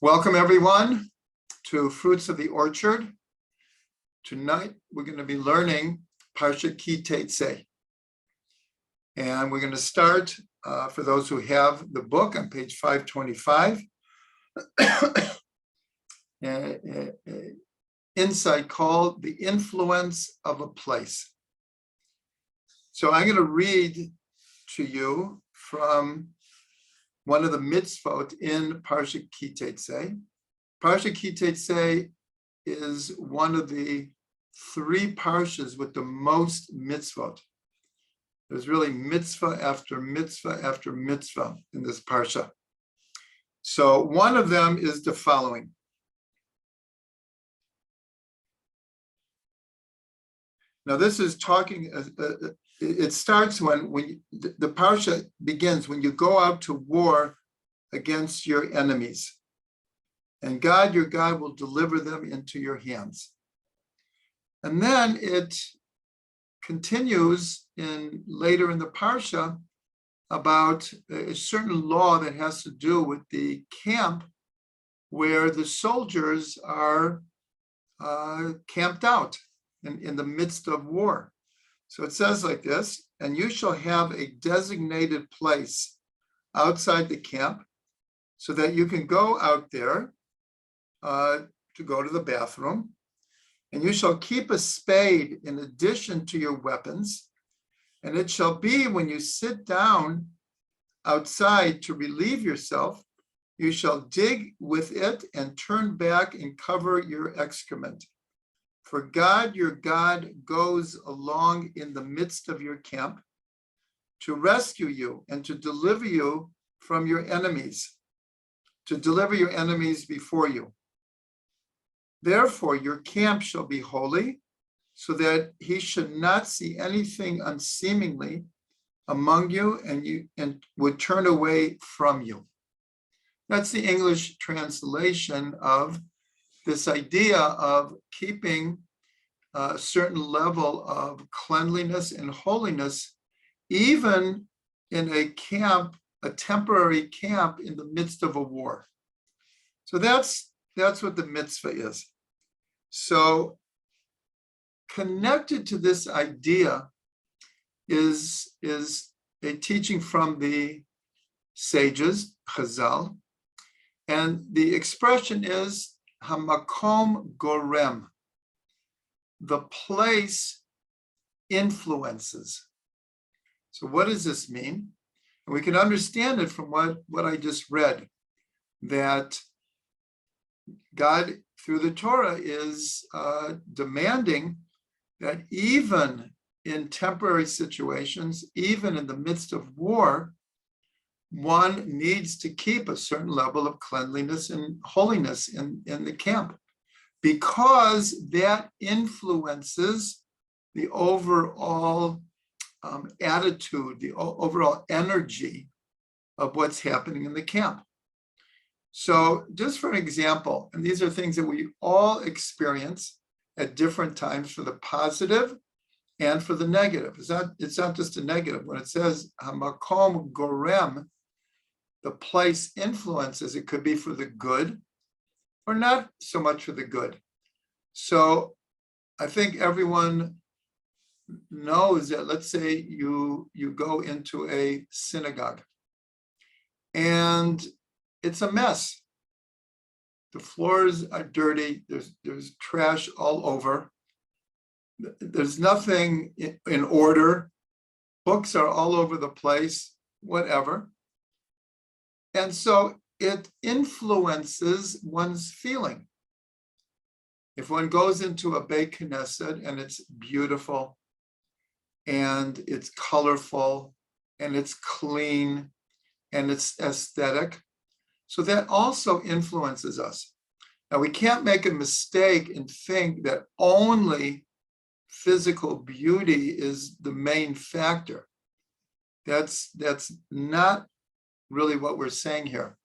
Welcome everyone to Fruits of the Orchard. Tonight we're going to be learning Parsha Ki Teitzei. And we're going to start, for those who have the book, on page 525. Insight called The Influence of a Place. So I'm going to read to you from one of the mitzvot in Parsha Ki Teitzei. Parsha Ki Teitzei is one of the three parshas with the most mitzvot. There's really mitzvah after mitzvah after mitzvah in this parsha. So one of them is the following. Now this is talking, it starts when the parsha begins, when you go out to war against your enemies. And God, your God, will deliver them into your hands. And then it continues later in the parsha about a certain law that has to do with the camp where the soldiers are camped out in the midst of war. So it says like this, and you shall have a designated place outside the camp so that you can go out there to go to the bathroom. And you shall keep a spade in addition to your weapons. And it shall be when you sit down outside to relieve yourself, you shall dig with it and turn back and cover your excrement. For God, your God, goes along in the midst of your camp to rescue you and to deliver you from your enemies, to deliver your enemies before you. Therefore, your camp shall be holy, so that he should not see anything unseemly among you and would turn away from you. That's the English translation of this idea of keeping a certain level of cleanliness and holiness, even in a camp, a temporary camp in the midst of a war. So that's what the mitzvah is. So connected to this idea is a teaching from the sages, Exile, and the expression is hamakom gorem. The place influences. So what does this mean? And we can understand it from what I just read, that God, through the Torah, is demanding that even in temporary situations, even in the midst of war, one needs to keep a certain level of cleanliness and holiness in the camp, because that influences the overall attitude, the overall energy of what's happening in the camp. So just for an example, and these are things that we all experience at different times for the positive and for the negative. It's not just a negative. When it says hamakom gorem, the place influences, it could be for the good or not so much for the good. So I think everyone knows that, let's say you go into a synagogue and it's a mess. The floors are dirty, there's trash all over. There's nothing in order. Books are all over the place, whatever. And so it influences one's feeling. If one goes into a Beit Knesset and it's beautiful and it's colorful and it's clean and it's aesthetic, so that also influences us. Now, we can't make a mistake and think that only physical beauty is the main factor. That's not really what we're saying here.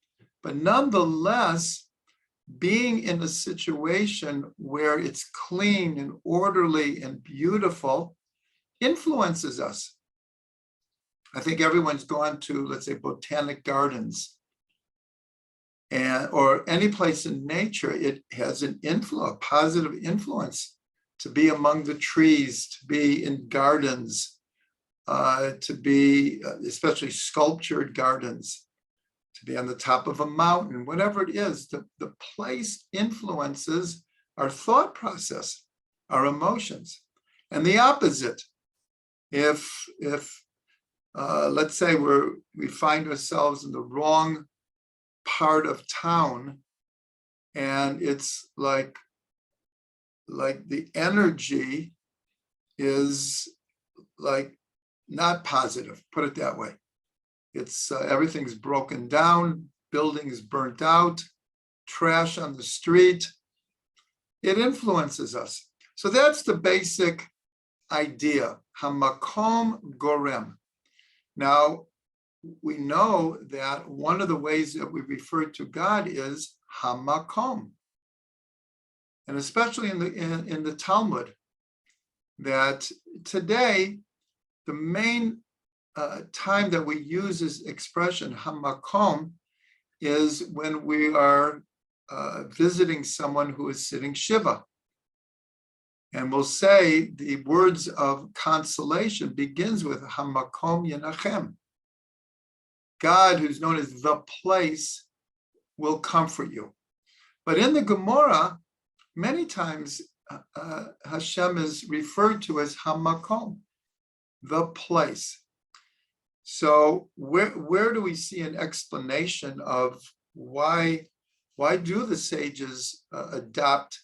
But nonetheless, being in a situation where it's clean and orderly and beautiful influences us. I think everyone's gone to, let's say, botanic gardens or any place in nature, it has an influence, a positive influence, to be among the trees, to be in gardens, to be especially sculptured gardens, to be on the top of a mountain, whatever it is, the place influences our thought process, our emotions. And the opposite, if let's say we find ourselves in the wrong part of town, and it's like the energy is like not positive, put it that way. It's everything's broken down, buildings burnt out, trash on the street. It influences us. So that's the basic idea, hamakom gorem. Now, we know that one of the ways that we refer to God is hamakom. And especially in the Talmud, that today, the main time that we use this expression hamakom is when we are visiting someone who is sitting shiva. And we'll say the words of consolation begins with hamakom yenachem. God, who's known as the place, will comfort you. But in the Gemara, many times Hashem is referred to as hamakom, the place. So where do we see an explanation of why do the sages adopt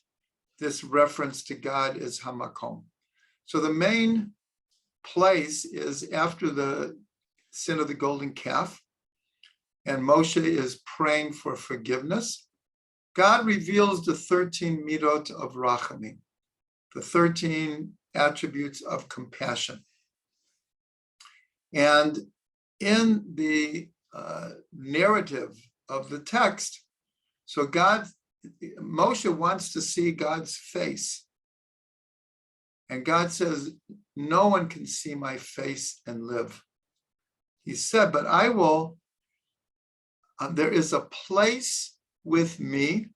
this reference to God as hamakom? So the main place is after the sin of the golden calf, and Moshe is praying for forgiveness. God reveals the 13 midot of rachamim, the 13 attributes of compassion. And in the narrative of the text, so Moshe wants to see God's face. And God says, no one can see my face and live. He said, but I will, there is a place with me,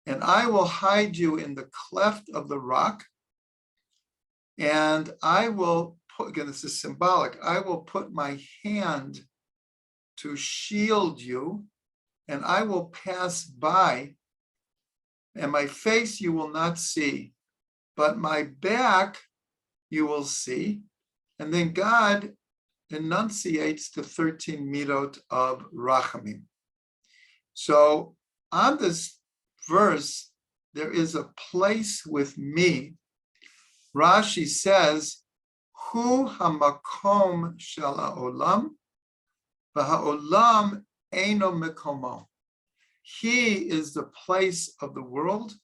and I will hide you in the cleft of the rock, and I will put, again, this is symbolic, I will put my hand to shield you, and I will pass by, and my face you will not see, but my back you will see. And then God enunciates the 13 midot of rachamim. So on this verse, there is a place with me. Rashi says, Hu hamakom shel ha'olam, v'ha'olam eino mekomo. He is the place of the world,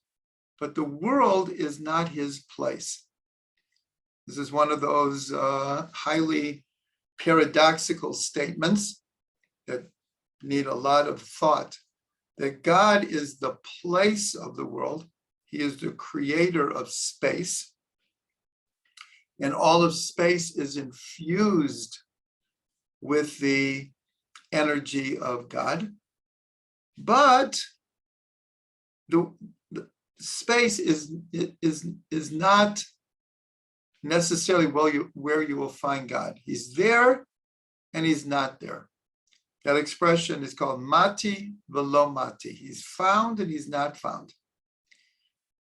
but the world is not his place. This is one of those highly paradoxical statements that need a lot of thought, that God is the place of the world. He is the creator of space, and all of space is infused with the energy of God. But the space is not necessarily where you will find God. He's there and he's not there. That expression is called mati velo mati. He's found and he's not found.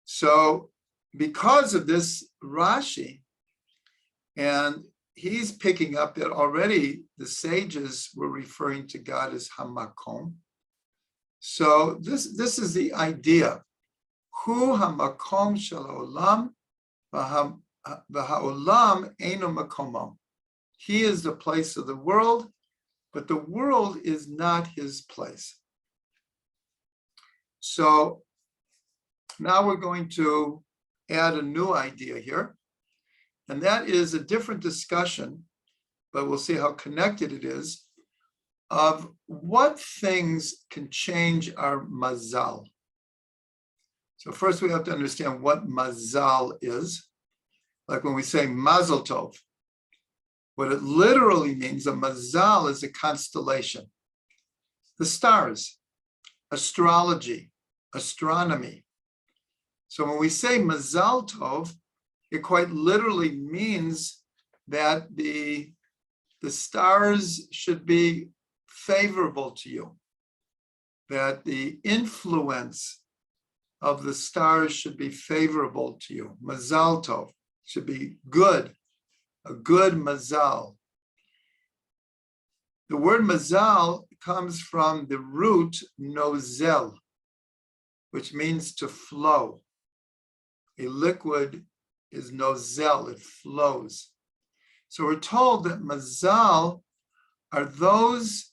So because of this Rashi, and he's picking up that already the sages were referring to God as hamakom. So this is the idea. Hu hamakom shel olam, v'ha'olam eino makomo. He is the place of the world, but the world is not his place. So now we're going to add a new idea here, and that is a different discussion, but we'll see how connected it is, of what things can change our mazal. So first we have to understand what mazal is. Like when we say mazel tov, what it literally means, a mazal is a constellation. The stars. astrology, astronomy. So when we say Mazal Tov, it quite literally means that the stars should be favorable to you, that the influence of the stars should be favorable to you. Mazal Tov should be good, a good mazal. The word mazal comes from the root nozel, which means to flow. A liquid is nozel, it flows. So we're told that mazal are those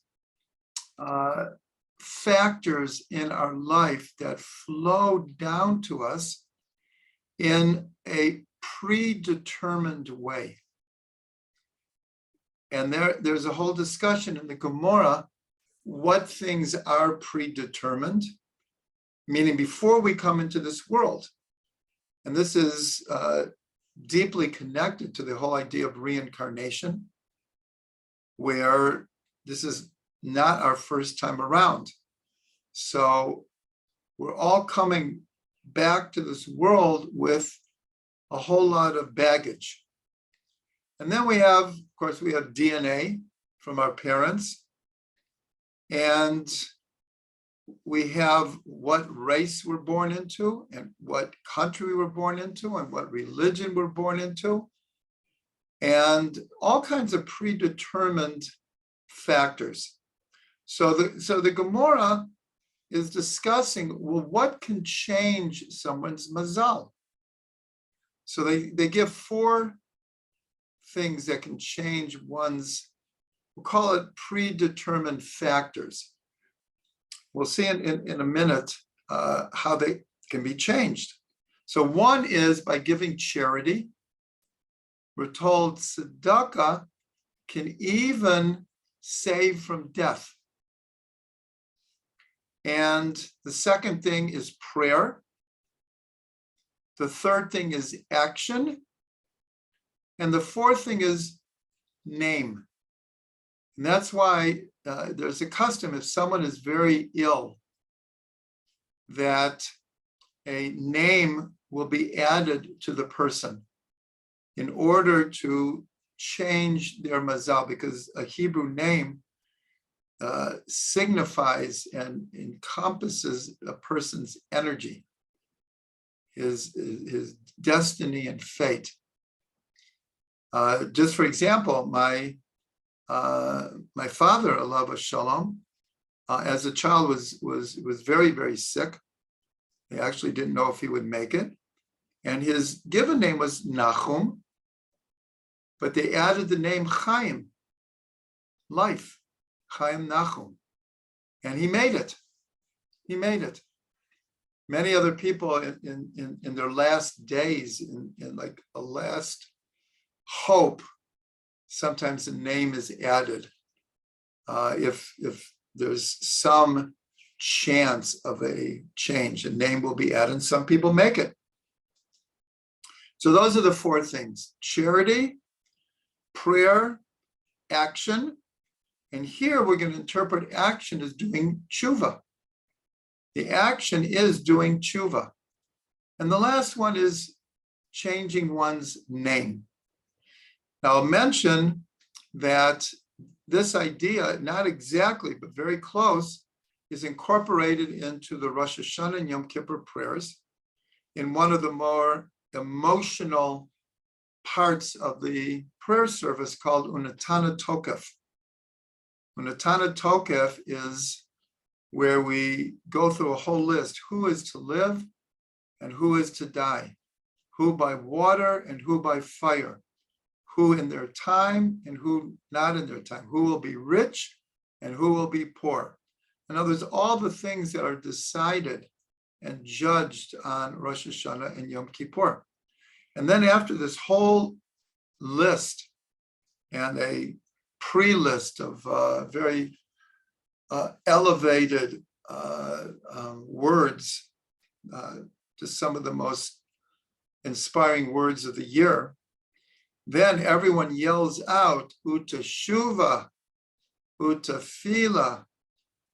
factors in our life that flow down to us in a predetermined way. And there's a whole discussion in the Gemara, what things are predetermined, meaning before we come into this world. And this is deeply connected to the whole idea of reincarnation, where this is not our first time around. So we're all coming back to this world with a whole lot of baggage. And then we have, of course, we have DNA from our parents, and we have what race we're born into and what country we were born into and what religion we're born into, and all kinds of predetermined factors. So the Gemara is discussing, well, what can change someone's mazal? So they give 4 things that can change one's, we'll call it predetermined factors. We'll see in a minute how they can be changed. So one is by giving charity. We're told tzedakah can even save from death. And the second thing is prayer. The third thing is action. And the fourth thing is name. And that's why there's a custom, if someone is very ill, that a name will be added to the person in order to change their mazal, because a Hebrew name signifies and encompasses a person's energy, his destiny and fate. Just for example, my father, alav shalom, as a child was very, very sick. He actually didn't know if he would make it. And his given name was Nachum, but they added the name Chaim, life, Chaim Nachum. And he made it. He made it. Many other people in their last days, in like a last hope, sometimes the name is added if there's some chance of a change. A name will be added, and some people make it. So those are the 4 things: charity, prayer, action. And here we're going to interpret action as doing tshuva. The action is doing tshuva. And the last one is changing one's name. Now, I'll mention that this idea, not exactly, but very close, is incorporated into the Rosh Hashanah and Yom Kippur prayers in one of the more emotional parts of the prayer service called Unatana Tokef. Unatana Tokef is where we go through a whole list. Who is to live and who is to die? Who by water and who by fire? Who in their time and who not in their time? Who will be rich and who will be poor? In other words, all the things that are decided and judged on Rosh Hashanah and Yom Kippur. And then after this whole list and a pre-list of very elevated words, to some of the most inspiring words of the year, then everyone yells out, Uteshuva, Utefila,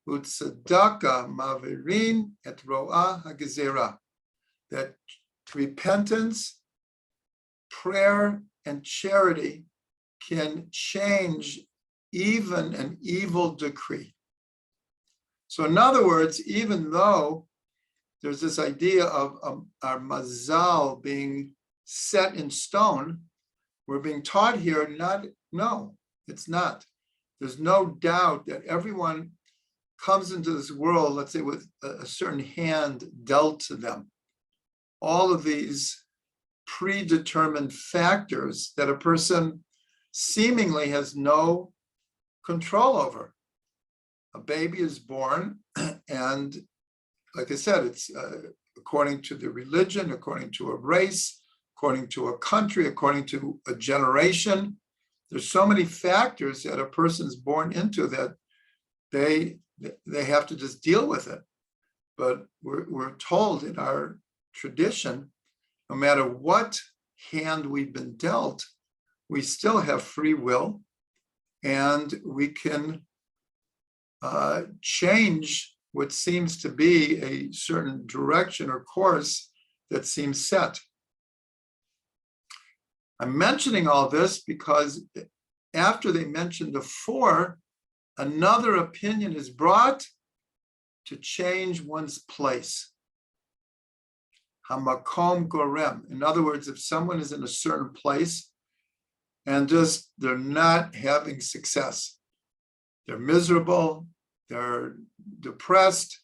u'tzedaka mavirin et ro'a hagezera, that repentance, prayer, and charity can change even an evil decree. So in other words, even though there's this idea of our mazal being set in stone, we're being taught here, no, it's not. There's no doubt that everyone comes into this world, let's say, with a certain hand dealt to them. All of these predetermined factors that a person seemingly has no control over. A baby is born, and like I said, it's according to the religion, according to a race, according to a country, according to a generation. There's so many factors that a person's born into that they have to just deal with it. But we're told in our tradition, no matter what hand we've been dealt, we still have free will, and we can change what seems to be a certain direction or course that seems set. I'm mentioning all this because after they mention the four, another opinion is brought to change one's place. Hamakom gorem. In other words, if someone is in a certain place and just they're not having success, they're miserable, they're depressed,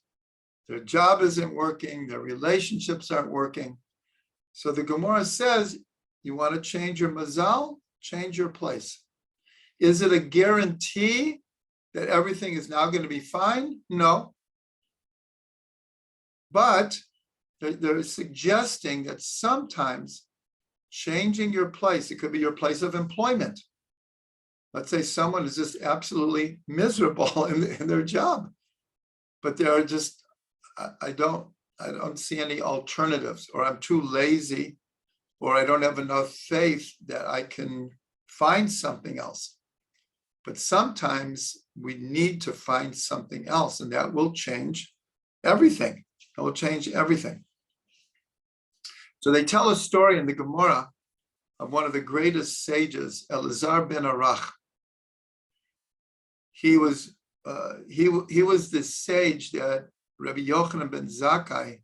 their job isn't working, their relationships aren't working. So the Gemara says, you want to change your mazal? Change your place. Is it a guarantee that everything is now going to be fine? No. But they're suggesting that sometimes changing your place, it could be your place of employment. Let's say someone is just absolutely miserable in their job, but they're just, I don't see any alternatives, or I'm too lazy, or I don't have enough faith that I can find something else. But sometimes we need to find something else, and that will change everything. It will change everything. So they tell a story in the Gemara of one of the greatest sages, Elazar ben Arach. He was the sage that Rabbi Yochanan ben Zakkai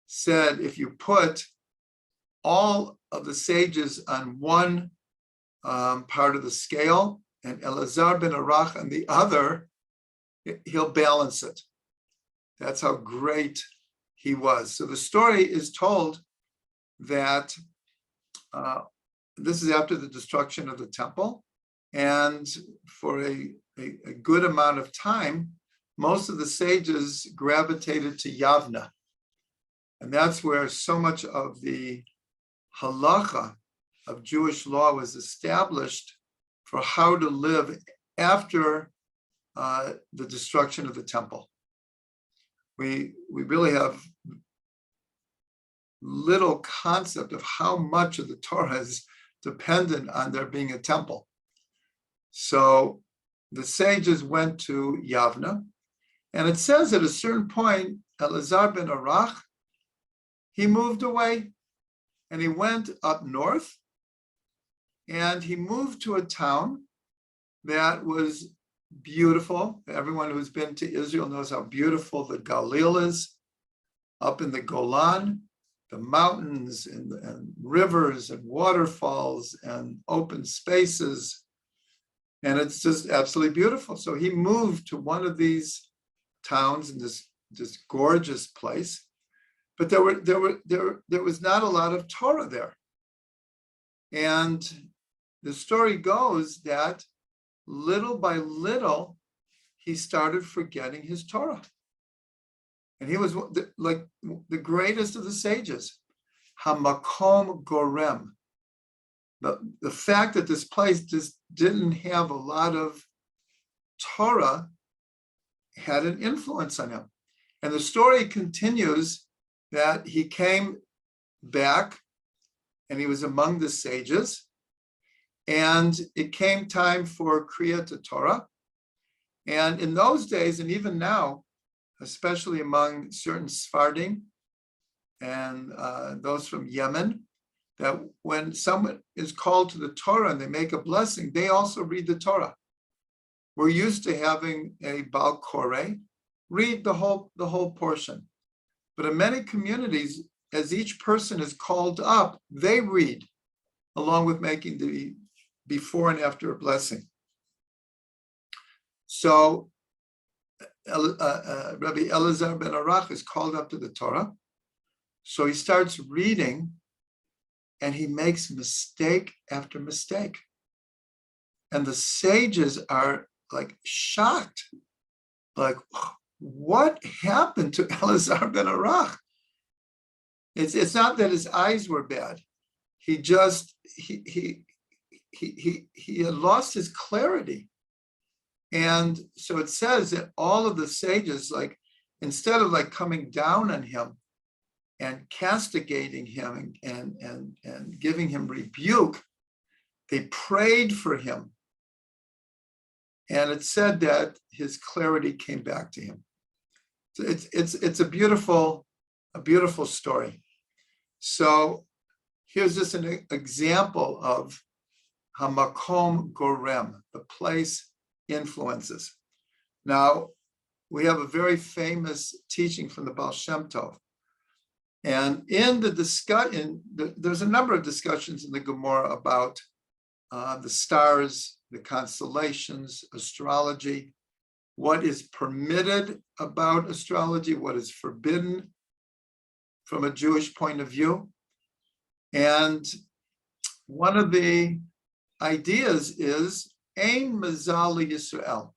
said, if you put all of the sages on one part of the scale and Elazar ben Arach on the other, he'll balance it. That's how great he was. So the story is told that this is after the destruction of the temple, and for a good amount of time, most of the sages gravitated to Yavna. And that's where so much of the halacha of Jewish law was established for how to live after the destruction of the temple. We really have little concept of how much of the Torah is dependent on there being a temple. So the sages went to Yavna, and it says at a certain point, Elazar ben Arach, he moved away and he went up north, and he moved to a town that was beautiful. Everyone who's been to Israel knows how beautiful the Galil is, up in the Golan, the mountains and rivers and waterfalls and open spaces. And it's just absolutely beautiful. So he moved to one of these towns in this gorgeous place, but there was not a lot of Torah there. And the story goes that little by little, he started forgetting his Torah. And he was like the greatest of the sages. Hamakom gorem. The fact that this place just didn't have a lot of Torah had an influence on him. And the story continues that he came back and he was among the sages, and it came time for Kriyat Torah. And in those days, and even now, especially among certain Sephardim and those from Yemen, that when someone is called to the Torah and they make a blessing, they also read the Torah. We're used to having a Baal Koreh read the whole portion. But in many communities, as each person is called up, they read, along with making the before and after a blessing. So Rabbi Elazar ben Arach is called up to the Torah. So he starts reading, and he makes mistake after mistake. And the sages are like shocked, like, what happened to Elazar ben Arach? It's not that his eyes were bad. He just he had lost his clarity. And so it says that all of the sages, like, instead of like coming down on him and castigating him and giving him rebuke, they prayed for him. And it said that his clarity came back to him. So it's a beautiful story. So here's just an example of hamakom gorem, the place influences. Now, we have a very famous teaching from the Baal Shem Tov. And in the discussion, there's a number of discussions in the Gemara about the stars, the constellations, astrology, what is permitted about astrology, what is forbidden from a Jewish point of view. And one of the ideas is Ein Mazal Yisrael.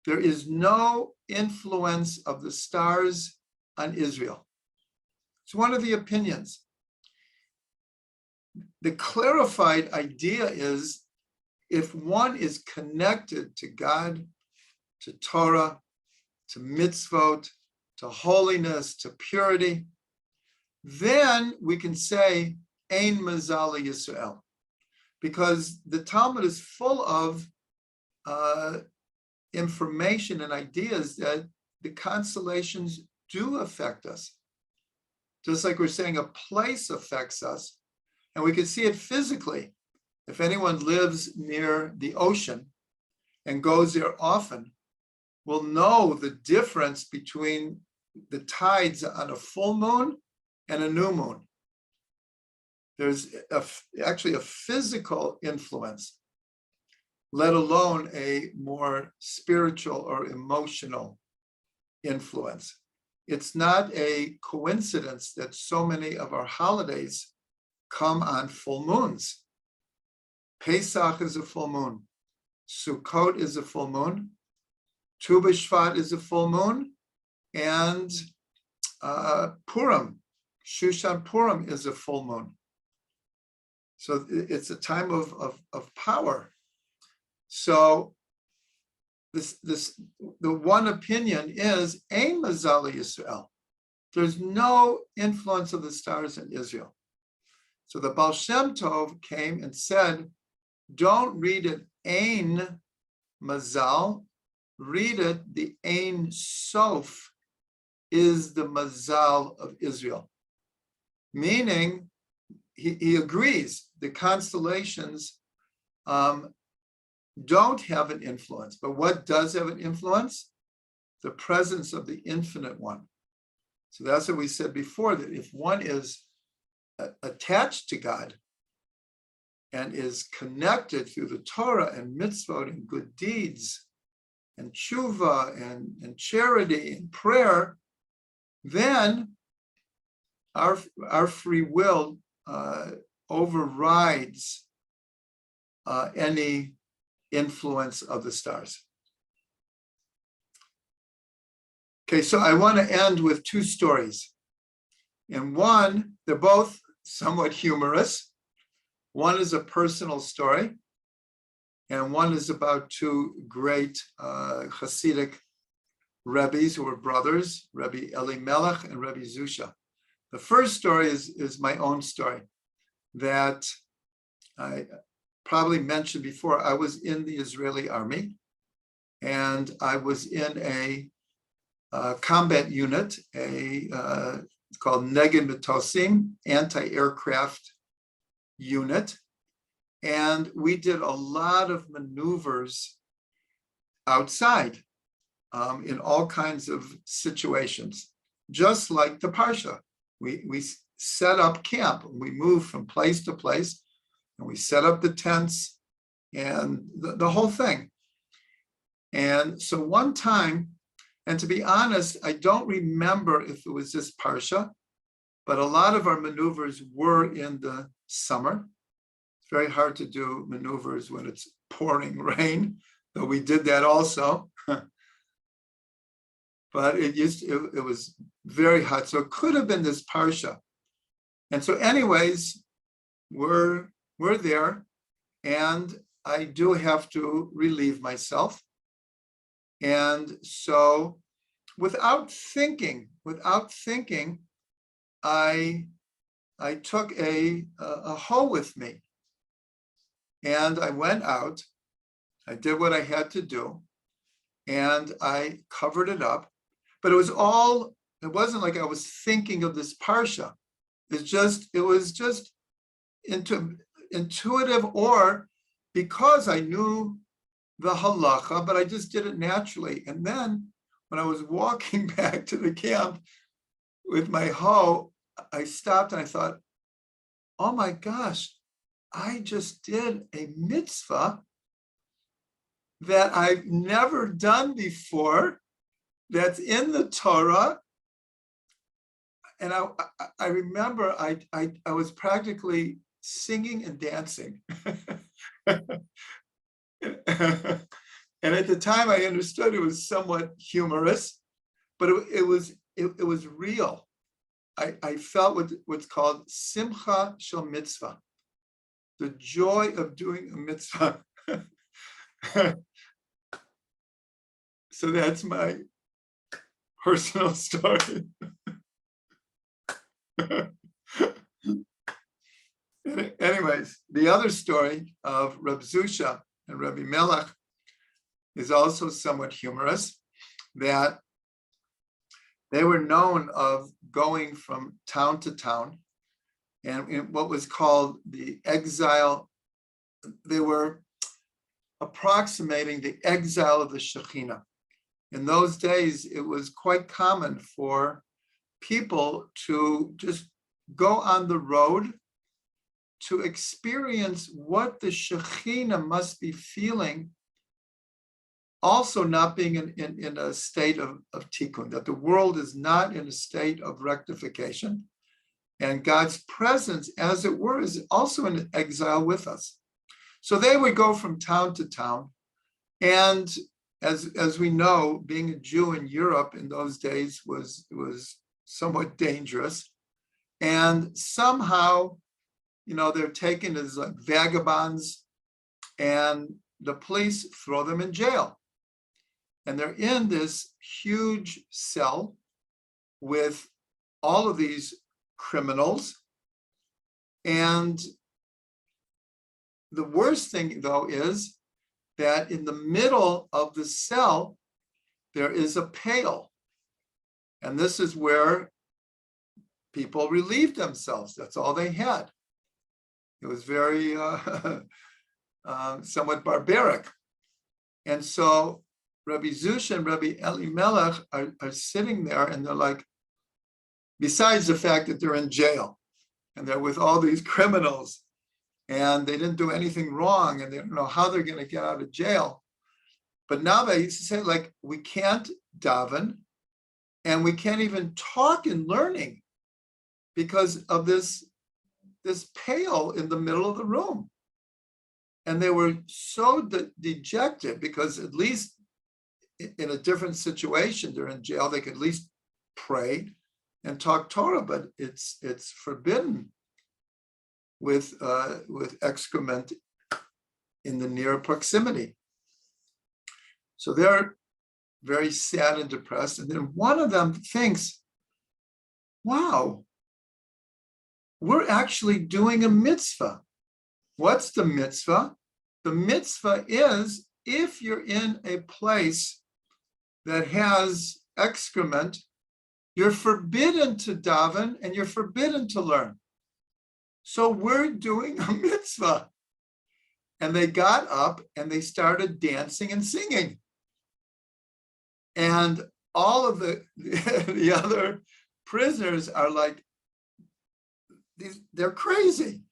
There is no influence of the stars on Israel. It's one of the opinions. The clarified idea is if one is connected to God, to Torah, to mitzvot, to holiness, to purity, then we can say Ein Mazal Yisrael, because the Talmud is full of information and ideas that the constellations do affect us. Just like we're saying a place affects us, and we can see it physically. If anyone lives near the ocean and goes there often, will know the difference between the tides on a full moon and a new moon. There's actually a physical influence, let alone a more spiritual or emotional influence. It's not a coincidence that so many of our holidays come on full moons. Pesach is a full moon. Sukkot is a full moon. Tu B'Shvat is a full moon. And Purim, Shushan Purim is a full moon. So it's a time of power. So the one opinion is Ein Mazal Yisrael. There's no influence of the stars in Israel. So the Baal Shem Tov came and said, don't read it Ein Mazal, read it the Ein Sof is the Mazal of Israel. Meaning, he agrees the constellations don't have an influence, but what does have an influence? The presence of the infinite one. So that's what we said before, that if one is attached to God and is connected through the Torah and mitzvot and good deeds and tshuva and charity and prayer, then our free will overrides any influence of the stars. Okay, so I want to end with two stories. And one, they're both somewhat humorous. One is a personal story, and one is about two great Hasidic Rebbes who were brothers, Rebbe Elimelech and Rebbe Zusha. The first story is my own story that I probably mentioned before. I was in the Israeli army, and I was in a combat unit, it's called Neged Mitosim, anti-aircraft unit. And we did a lot of maneuvers outside in all kinds of situations, just like the Parsha. We set up camp, we moved from place to place, and we set up the tents and the whole thing. And so one time, and to be honest, I don't remember if it was this Parsha, but a lot of our maneuvers were in the summer. It's very hard to do maneuvers when it's pouring rain, though we did that also. But it was very hot. So it could have been this Parsha. And so anyways, we're there, and I do have to relieve myself. And so without thinking, I took a hoe with me, and I went out. I did what I had to do, and I covered it up. But it wasn't like I was thinking of this Parsha. It was just intuitive, or because I knew the halacha, but I just did it naturally. And then when I was walking back to the camp with my hoe, I stopped and I thought, oh my gosh, I just did a mitzvah that I've never done before, that's in the Torah. And I remember I was practically singing and dancing. And at the time I understood it was somewhat humorous, but it was real. I felt what's called simcha shel mitzvah, the joy of doing a mitzvah. So that's my personal story. Anyways, the other story of Reb Zusha and Rabbi Melech is also somewhat humorous, that they were known of going from town to town, and in what was called the Exile. They were approximating the exile of the Shekhinah. In those days, it was quite common for people to just go on the road to experience what the Shekhinah must be feeling, also not being in a state of tikkun, that the world is not in a state of rectification, and God's presence, as it were, is also in exile with us. So they would go from town to town, and as we know, being a Jew in Europe in those days was somewhat dangerous, and somehow, they're taken as like vagabonds, and the police throw them in jail. And they're in this huge cell with all of these criminals. And the worst thing, though, is that in the middle of the cell, there is a pail. And this is where people relieved themselves. That's all they had. It was very somewhat barbaric. And so Rabbi Zusha and Rabbi Elimelech are sitting there, and they're like, besides the fact that they're in jail and they're with all these criminals and they didn't do anything wrong and they don't know how they're going to get out of jail. But now they say, like, we can't daven and we can't even talk in learning because of this pail in the middle of the room. And they were so dejected, because at least in a different situation, they're in jail, they could at least pray and talk Torah, but it's forbidden with excrement in the near proximity. So they're very sad and depressed. And then one of them thinks, wow, we're actually doing a mitzvah. What's the mitzvah? The mitzvah is if you're in a place that has excrement, you're forbidden to daven and you're forbidden to learn. So we're doing a mitzvah. And they got up and they started dancing and singing. And all of the other prisoners are like, they're crazy.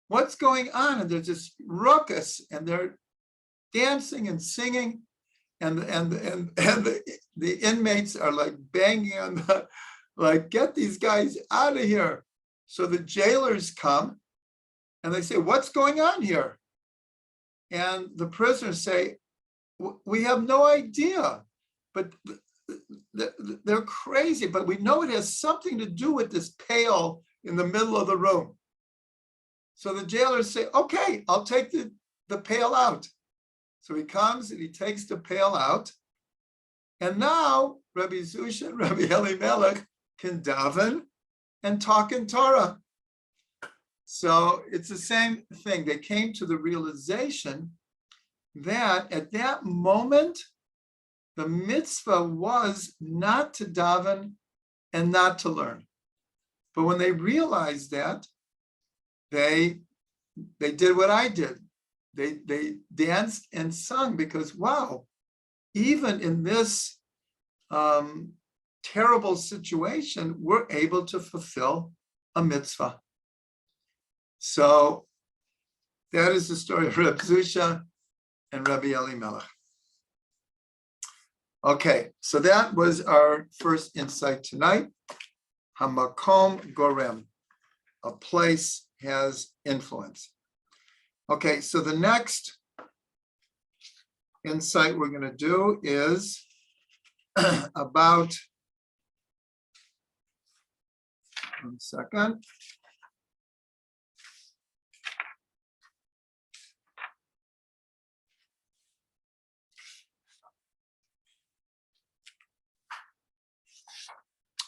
What's going on? And they're just ruckus and they're dancing and singing. And the inmates are like banging on the, like, get these guys out of here. So the jailers come and they say, what's going on here? And the prisoners say, we have no idea, but they're crazy, but we know it has something to do with this pail in the middle of the room. So the jailers say, okay, I'll take the pail out. So he comes and he takes the pail out. And now Rabbi Zusha and Rabbi Elimelech can daven and talk in Torah. So it's the same thing. They came to the realization that at that moment, the mitzvah was not to daven and not to learn. But when they realized that, they did what I did. They danced and sung because, wow, even in this terrible situation, we're able to fulfill a mitzvah. So that is the story of Reb Zusha and Rabbi Elimelech. Okay, so that was our first insight tonight. Hamakom gorem, a place has influence. Okay, so the next insight we're going to do is about, one second.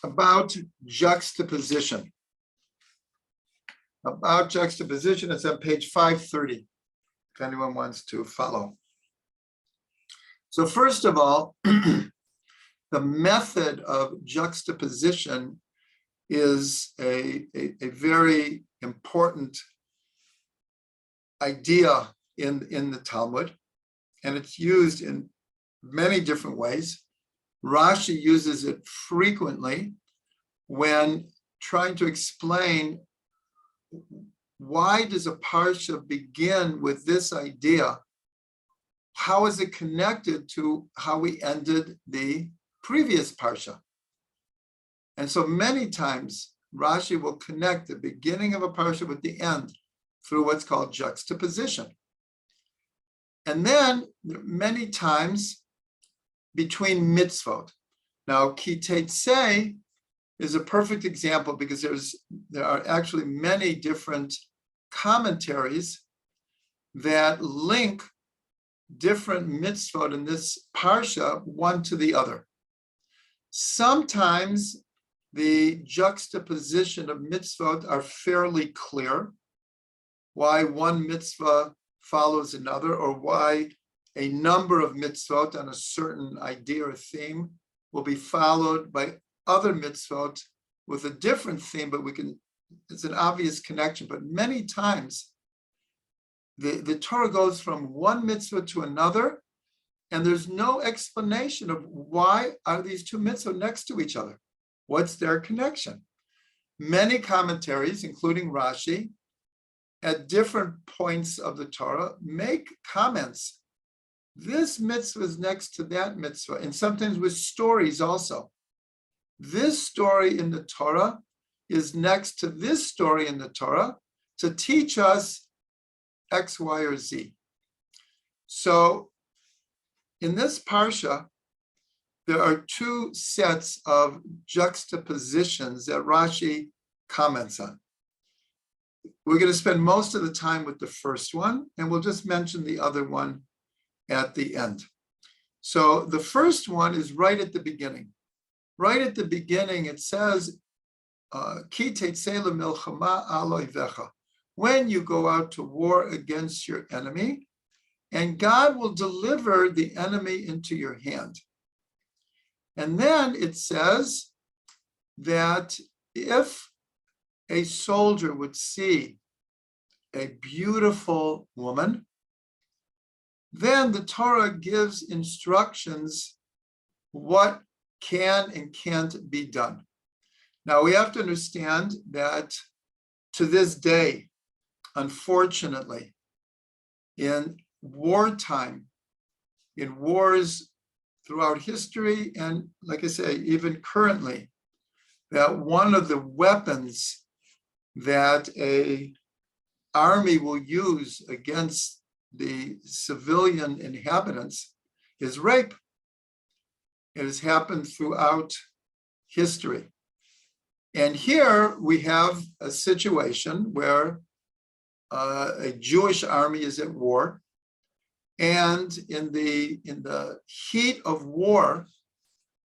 About juxtaposition. About juxtaposition, it's on page 530, if anyone wants to follow. So first of all, the method of juxtaposition is a very important idea in the Talmud, and it's used in many different ways. Rashi uses it frequently when trying to explain why does a parsha begin with this idea? How is it connected to how we ended the previous parsha? And so many times Rashi will connect the beginning of a parsha with the end through what's called juxtaposition. And then many times between mitzvot. Now, Ki Teitzei is a perfect example because there are actually many different commentaries that link different mitzvot in this parsha one to the other. Sometimes the juxtaposition of mitzvot are fairly clear, why one mitzvah follows another, or why a number of mitzvot on a certain idea or theme will be followed by other mitzvot with a different theme, but it's an obvious connection. But many times the Torah goes from one mitzvah to another, and there's no explanation of why are these two mitzvot next to each other. What's their connection? Many commentaries, including Rashi, at different points of the Torah, make comments. This mitzvah is next to that mitzvah, and sometimes with stories also. This story in the Torah is next to this story in the Torah to teach us X, Y, or Z. So in this parsha, there are two sets of juxtapositions that Rashi comments on. We're going to spend most of the time with the first one, and we'll just mention the other one at the end. So the first one is right at the beginning. Right at the beginning, it says, Ki Teitzei milchama al oivecha. When you go out to war against your enemy, and God will deliver the enemy into your hand. And then it says that if a soldier would see a beautiful woman, then the Torah gives instructions what can and can't be done. Now, we have to understand that to this day, unfortunately, in wartime, in wars throughout history, and like I say, even currently, that one of the weapons that a army will use against the civilian inhabitants is rape. It has happened throughout history. And here we have a situation where a Jewish army is at war, and in the heat of war,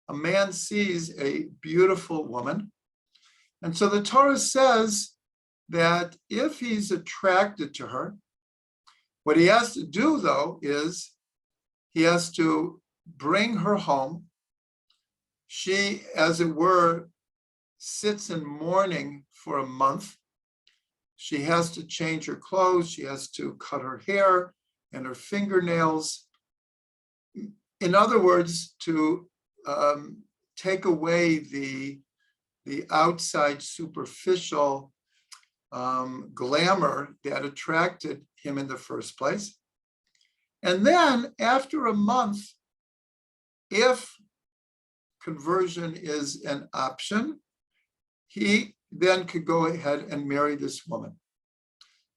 a man sees a beautiful woman. And so the Torah says that if he's attracted to her, what he has to do, though, is he has to bring her home. She, as it were, sits in mourning for a month. She has to change her clothes. She has to cut her hair and her fingernails. In other words, to take away the outside superficial glamour that attracted him in the first place. And then after a month, if conversion is an option, he then could go ahead and marry this woman.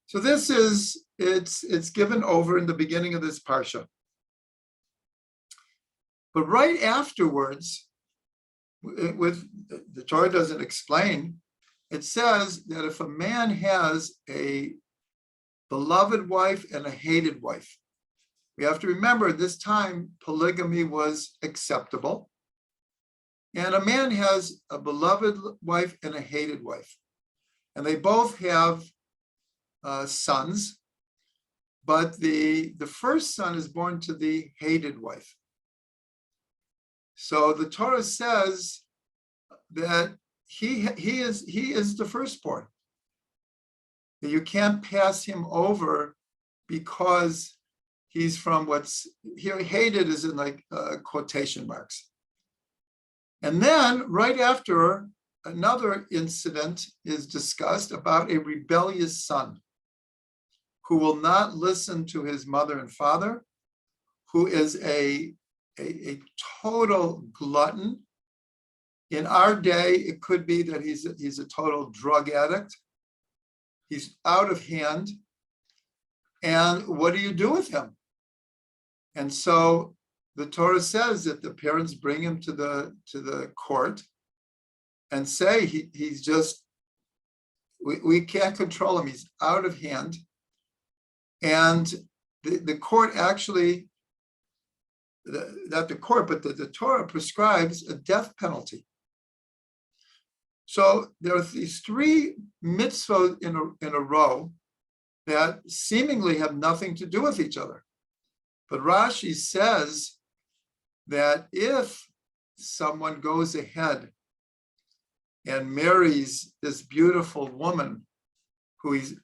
So this is, it's given over in the beginning of this parsha. But right afterwards, with the Torah doesn't explain, it says that if a man has a beloved wife and a hated wife, we have to remember this time polygamy was acceptable. And a man has a beloved wife and a hated wife. And they both have sons, but the first son is born to the hated wife. So the Torah says that he is the firstborn. That you can't pass him over because he's from what's here. Hated is in like quotation marks. And then right after, another incident is discussed about a rebellious son who will not listen to his mother and father, who is a total glutton. In our day, it could be that he's a total drug addict. He's out of hand. And what do you do with him? And so the Torah says that the parents bring him to the court and say he's just, we can't control him. He's out of hand. And the court actually, not the court, but the Torah prescribes a death penalty. So there are these three mitzvot in a row that seemingly have nothing to do with each other. But Rashi says that if someone goes ahead and marries this beautiful woman who he's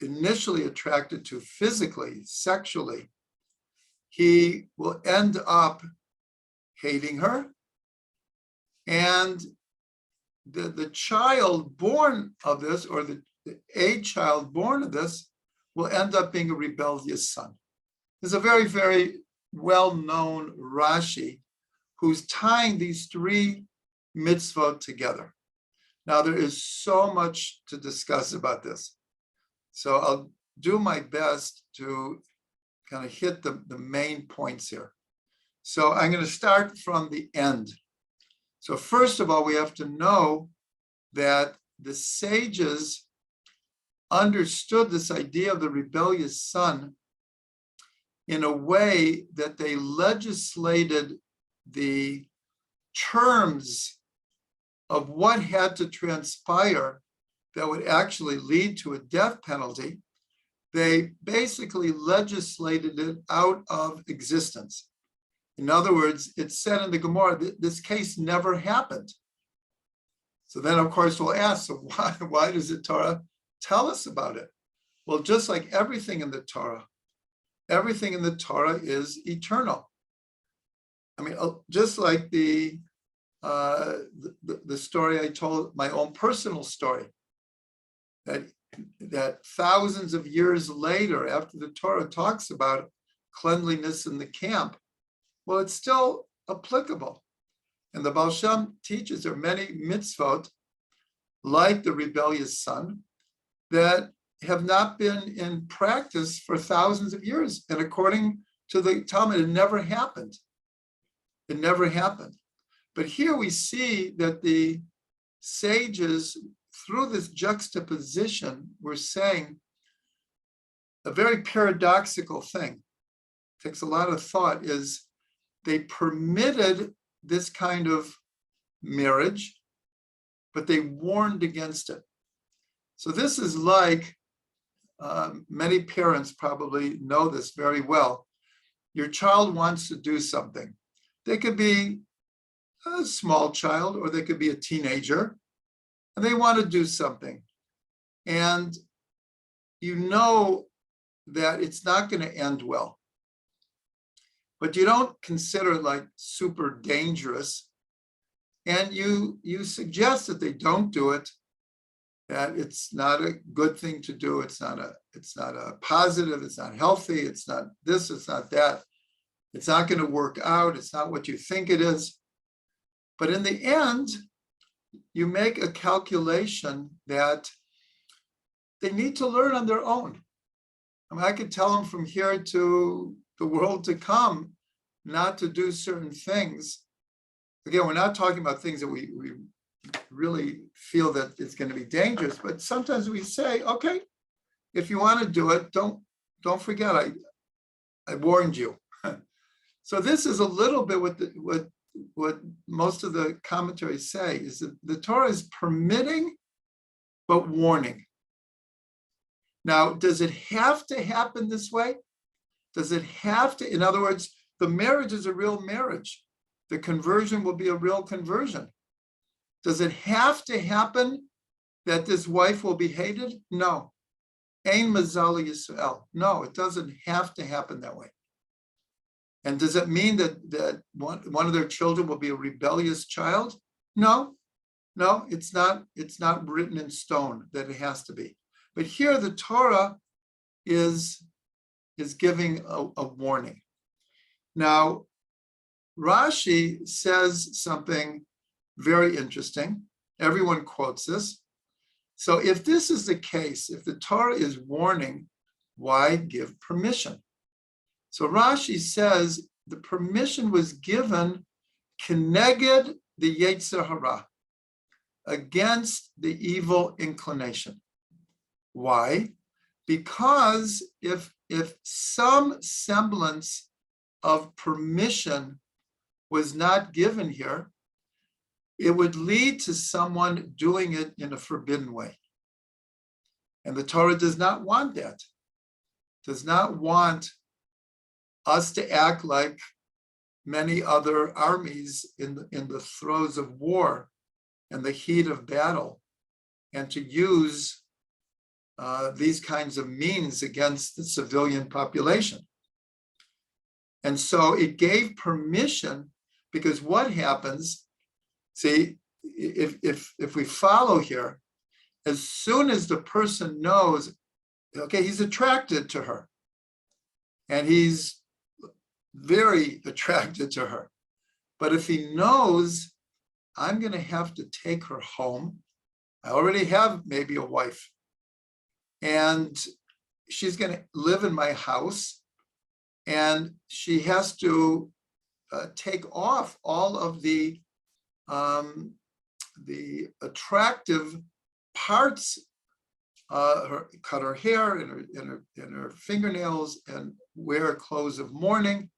initially attracted to physically, sexually, he will end up hating her. And the child born of this, or a child born of this, will end up being a rebellious son. There's a very, very well-known Rashi who's tying these three mitzvot together. Now, there is so much to discuss about this. So I'll do my best to kind of hit the main points here. So I'm going to start from the end. So first of all, we have to know that the sages understood this idea of the rebellious son in a way that they legislated the terms of what had to transpire that would actually lead to a death penalty. they basically legislated it out of existence. In other words, it's said in the Gemara that this case never happened. So then, of course, we'll ask, so why does the Torah tell us about it? Well, just like everything in the Torah is eternal. I mean, just like the story I told, my own personal story, that thousands of years later, after the Torah talks about cleanliness in the camp, well, it's still applicable. And the Baal Shem teaches there are many mitzvot, like the rebellious son, that have not been in practice for thousands of years. And according to the Talmud, it never happened. It never happened. But here we see that the sages, through this juxtaposition, were saying a very paradoxical thing. It takes a lot of thought, is they permitted this kind of marriage, but they warned against it. So this is like, many parents probably know this very well. Your child wants to do something. They could be a small child or they could be a teenager, and they want to do something. And you know that it's not going to end well. But you don't consider it like super dangerous. And you suggest that they don't do it, that it's not a good thing to do. It's not a positive, it's not healthy, it's not this, it's not that. It's not going to work out. It's not what you think it is. But in the end, you make a calculation that they need to learn on their own. I mean, I could tell them from here to the world to come not to do certain things. Again, we're not talking about things that we really feel that it's going to be dangerous, but sometimes we say, okay, if you want to do it, don't forget, I warned you. So this is a little bit what most of the commentaries say, is that the Torah is permitting, but warning. Now, does it have to happen this way? Does it have to, in other words, the marriage is a real marriage. The conversion will be a real conversion. Does it have to happen that this wife will be hated? No. Ein mazal Yisrael. No, it doesn't have to happen that way. And does it mean that one of their children will be a rebellious child? No, it's not written in stone that it has to be. But here the Torah is giving a warning. Now, Rashi says something very interesting. Everyone quotes this. So if this is the case, if the Torah is warning, why give permission? So Rashi says the permission was given keneged the Yetzer Hara, against the evil inclination. Why? Because if some semblance of permission was not given here, it would lead to someone doing it in a forbidden way. And the Torah does not want that. Does not want us to act like many other armies in the throes of war and the heat of battle, and to use these kinds of means against the civilian population. And so it gave permission, because what happens, see, if we follow here, as soon as the person knows, okay, he's attracted to her, and he's very attracted to her. But if he knows, I'm going to have to take her home, I already have maybe a wife, and she's going to live in my house, and she has to take off all of the attractive parts, cut her hair and her fingernails, and wear clothes of mourning.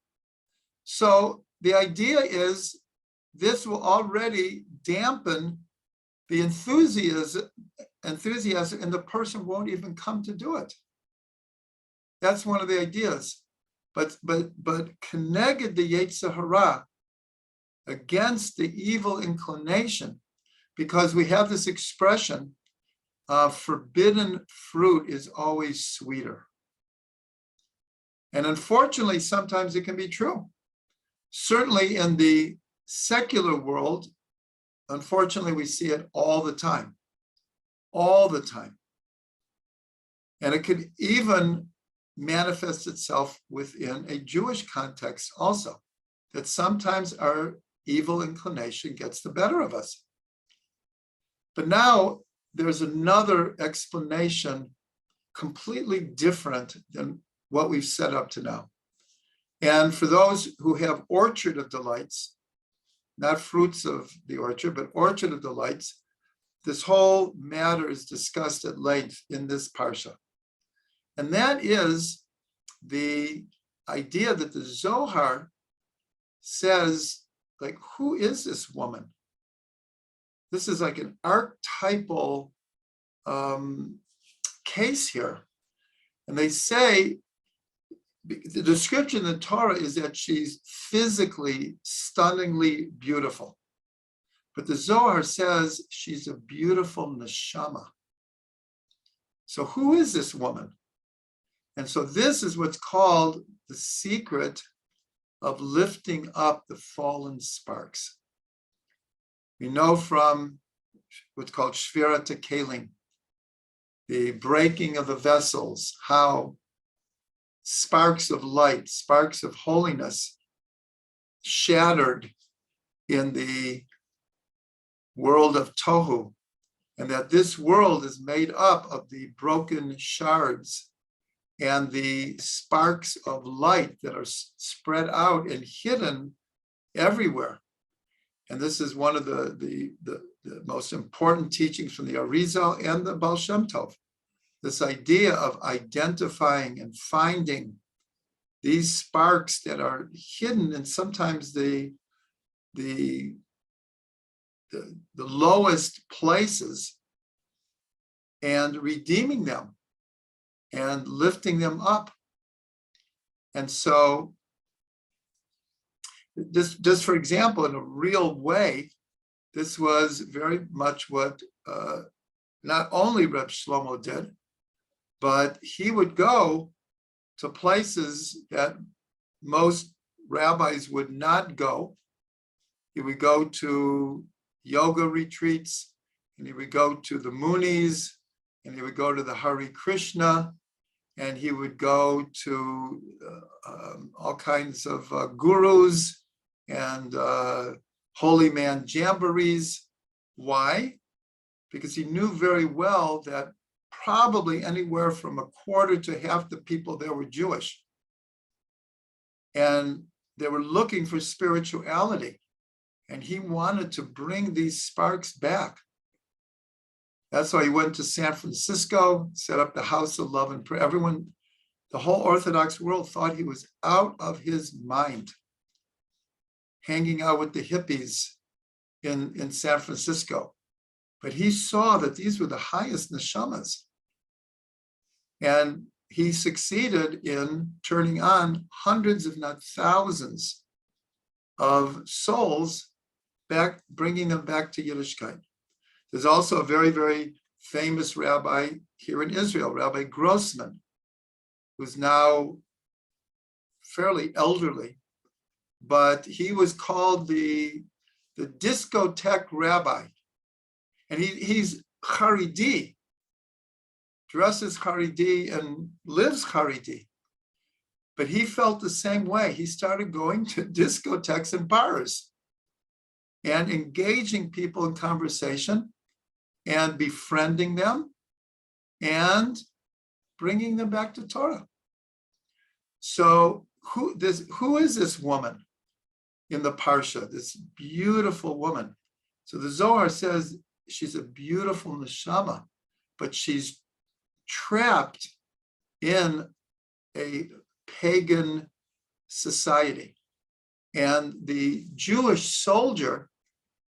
So the idea is this will already dampen the enthusiasm, and the person won't even come to do it. That's one of the ideas. But connected the Yetzer Hara, against the evil inclination, because we have this expression, forbidden fruit is always sweeter. And unfortunately, sometimes it can be true. Certainly in the secular world, unfortunately, we see it all the time. All the time. And it could even manifest itself within a Jewish context also, that sometimes our evil inclination gets the better of us. But now there's another explanation completely different than what we've set up to now. And for those who have orchard of delights, not fruits of the orchard, but orchard of delights, this whole matter is discussed at length in this parsha. And that is the idea that the Zohar says, like, who is this woman? This is like an archetypal case here. And they say, the description in the Torah is that she's physically, stunningly beautiful. But the Zohar says she's a beautiful neshama. So who is this woman? And so this is what's called the secret of lifting up the fallen sparks. We know from what's called Shvirat HaKelim, the breaking of the vessels, how sparks of light, sparks of holiness shattered in the world of Tohu, and that this world is made up of the broken shards and the sparks of light that are spread out and hidden everywhere. And this is one of the most important teachings from the Arizal and the Baal Shem Tov. This idea of identifying and finding these sparks that are hidden in sometimes the lowest places, and redeeming them and lifting them up. And so just for example, in a real way, this was very much what not only Reb Shlomo did, but he would go to places that most rabbis would not go. He would go to yoga retreats, and he would go to the Munis, and he would go to the Hare Krishna, and he would go to all kinds of gurus and holy man jamborees. Why? Because he knew very well that probably anywhere from a quarter to half the people there were Jewish. And they were looking for spirituality. And he wanted to bring these sparks back. That's why he went to San Francisco, set up the House of Love and Prayer. Everyone, the whole Orthodox world thought he was out of his mind, hanging out with the hippies in San Francisco. But he saw that these were the highest neshamas. And he succeeded in turning on hundreds, if not thousands, of souls back, bringing them back to Yiddishkeit. There's also a very, very famous rabbi here in Israel, Rabbi Grossman, who's now fairly elderly, but he was called the discotheque rabbi. And he's Haredi, dresses Haredi and lives Haredi. But he felt the same way. He started going to discotheques and bars and engaging people in conversation and befriending them and bringing them back to Torah. So who is this woman in the Parsha, this beautiful woman? So the Zohar says she's a beautiful neshama, but she's trapped in a pagan society. And the Jewish soldier,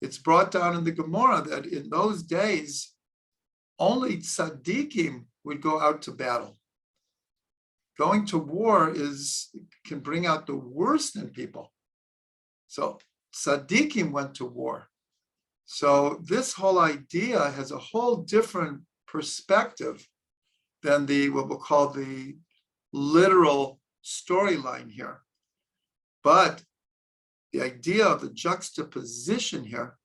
it's brought down in the Gemara that in those days, only tzaddikim would go out to battle. going to war can bring out the worst in people. So tzaddikim went to war. So this whole idea has a whole different perspective than what we'll call the literal storyline here. But the idea of the juxtaposition here,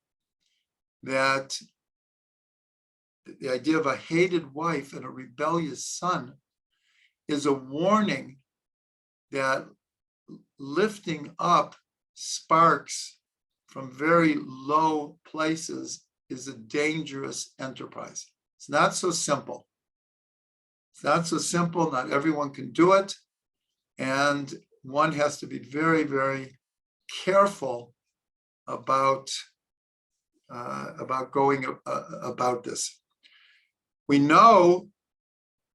that the idea of a hated wife and a rebellious son, is a warning that lifting up sparks from very low places is a dangerous enterprise. It's not so simple. It's not so simple. Not everyone can do it. And one has to be very, very careful about going about this. We know,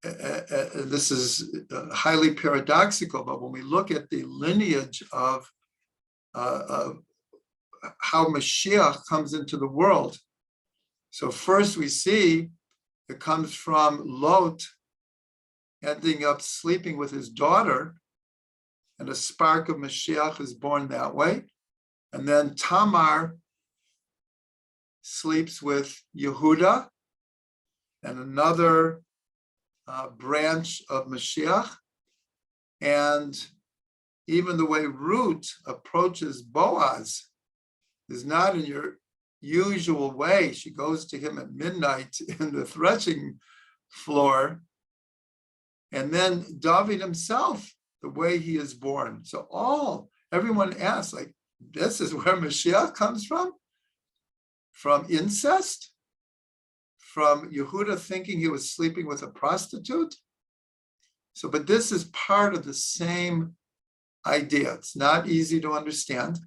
this is highly paradoxical, but when we look at the lineage of how Mashiach comes into the world, so first we see it comes from Lot ending up sleeping with his daughter, and a spark of Mashiach is born that way. And then Tamar sleeps with Yehuda, and another branch of Mashiach. And even the way Ruth approaches Boaz is not in your usual way. She goes to him at midnight in the threshing floor. And then David himself, the way he is born. So everyone asks, like, this is where Mashiach comes from? From incest? From Yehuda thinking he was sleeping with a prostitute? So, but this is part of the same idea. It's not easy to understand,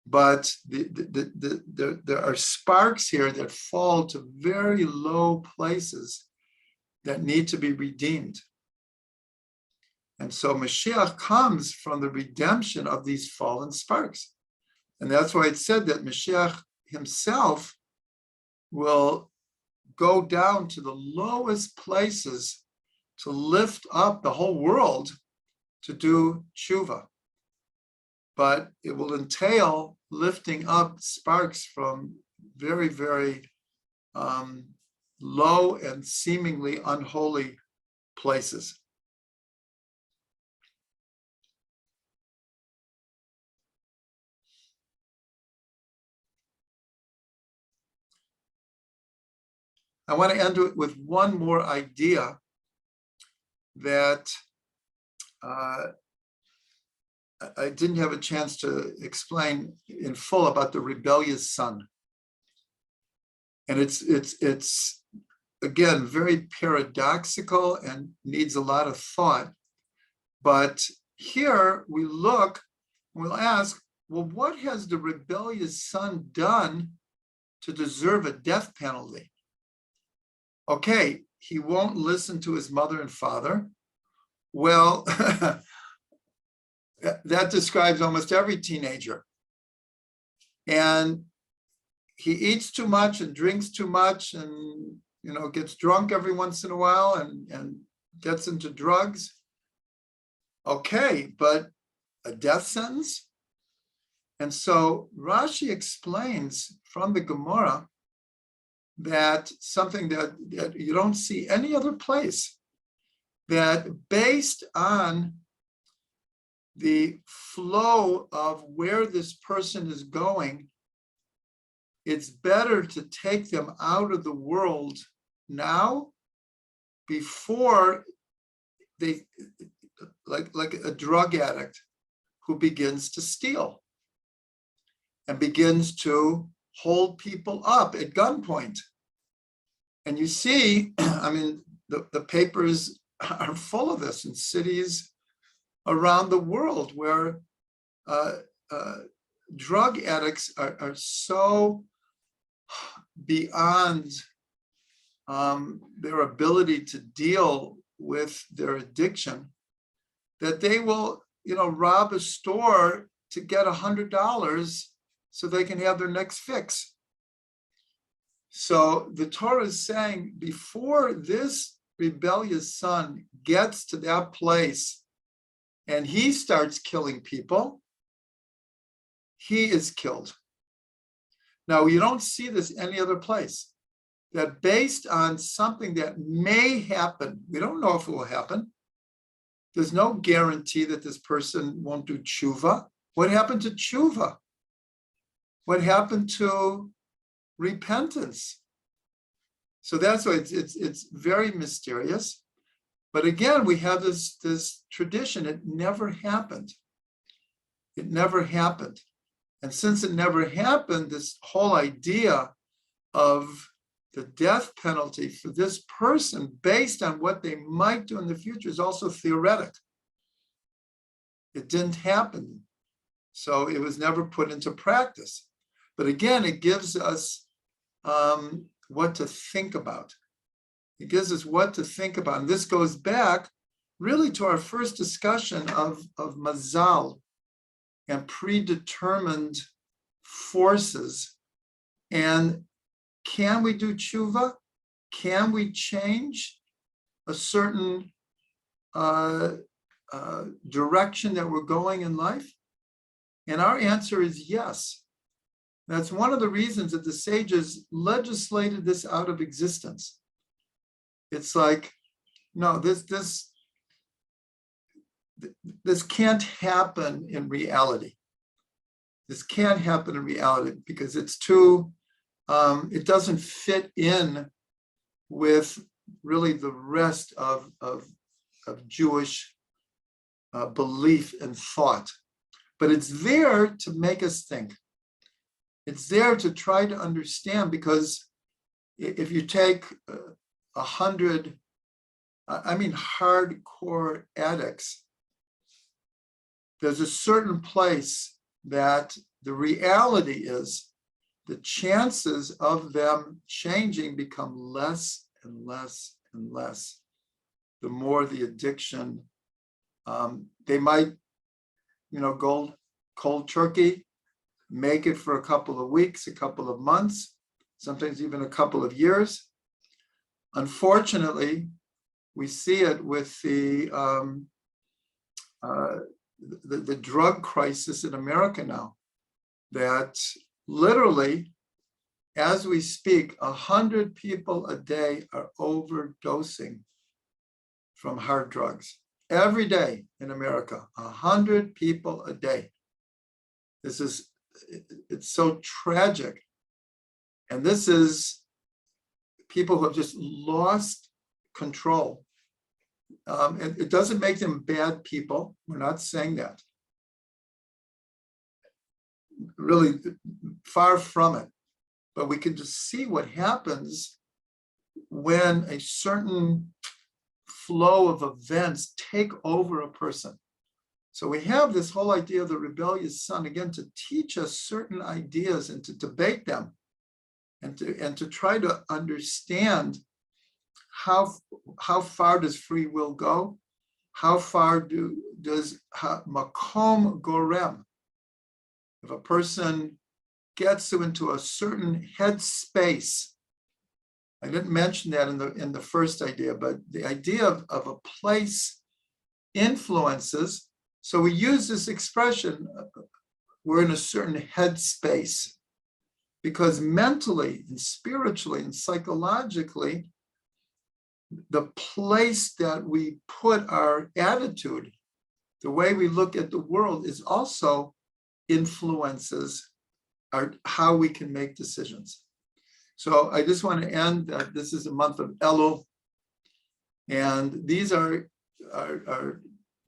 but there are sparks here that fall to very low places that need to be redeemed. And so Mashiach comes from the redemption of these fallen sparks. And that's why it said that Mashiach himself will go down to the lowest places to lift up the whole world to do tshuva. But it will entail lifting up sparks from very, very low and seemingly unholy places. I want to end with one more idea that I didn't have a chance to explain in full about the rebellious son. And it's again, very paradoxical and needs a lot of thought. But here we look, we'll ask, well, what has the rebellious son done to deserve a death penalty? Okay, he won't listen to his mother and father. Well, that describes almost every teenager. And he eats too much and drinks too much and, gets drunk every once in a while and gets into drugs. Okay, but a death sentence? And so Rashi explains from the Gemara that something that you don't see any other place, that based on the flow of where this person is going, it's better to take them out of the world now before they, like a drug addict who begins to steal and begins to hold people up at gunpoint. And you see, the papers are full of this in cities around the world where drug addicts are so beyond their ability to deal with their addiction that they will, rob a store to get $100 so they can have their next fix. So the Torah is saying before this rebellious son gets to that place and he starts killing people, he is killed. Now, you don't see this any other place. That based on something that may happen, we don't know if it will happen. There's no guarantee that this person won't do tshuva. What happened to tshuva? What happened to repentance? So that's why it's very mysterious. But again, we have this tradition. It never happened. It never happened. And since it never happened, this whole idea of the death penalty for this person based on what they might do in the future is also theoretic. It didn't happen. So it was never put into practice. But again, it gives us what to think about. It gives us what to think about. And this goes back really to our first discussion of mazal and predetermined forces. And can we do tshuva? Can we change a certain direction that we're going in life? And our answer is yes. That's one of the reasons that the sages legislated this out of existence. It's like, no, this can't happen in reality. This can't happen in reality because it's too, it doesn't fit in with really the rest of Jewish belief and thought. But it's there to make us think. It's there to try to understand, because if you take 100, hardcore addicts, there's a certain place that the reality is the chances of them changing become less and less and less. The more the addiction, they might, go cold turkey, make it for a couple of weeks, a couple of months, sometimes even a couple of years. Unfortunately, we see it with the drug crisis in America now, that literally, as we speak, 100 people a day are overdosing from hard drugs. Every day in America, 100 people a day. It's so tragic. And this is people who have just lost control. And it doesn't make them bad people. We're not saying that. Really, far from it. But we can just see what happens when a certain flow of events take over a person. So we have this whole idea of the rebellious son, again, to teach us certain ideas and to debate them and to try to understand how far does free will go? How far does hamakom gorem? If a person gets into a certain headspace, I didn't mention that in the first idea, but the idea of a place influences. So we use this expression, we're in a certain headspace, because mentally and spiritually and psychologically, the place that we put our attitude, the way we look at the world, is also influences how we can make decisions. So I just want to end that this is a month of Elul, and these are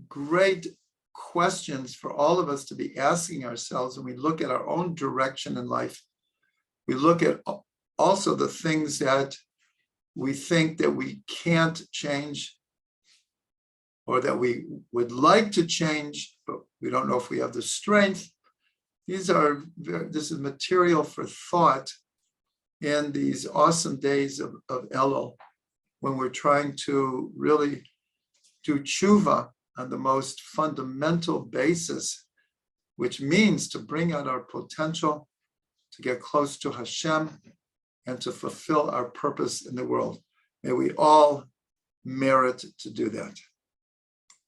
great questions for all of us to be asking ourselves when we look at our own direction in life. We look at also the things that we think that we can't change or that we would like to change, but we don't know if we have the strength. This is material for thought in these awesome days of Elul, when we're trying to really do tshuva on the most fundamental basis, which means to bring out our potential, to get close to Hashem, and to fulfill our purpose in the world. May we all merit to do that.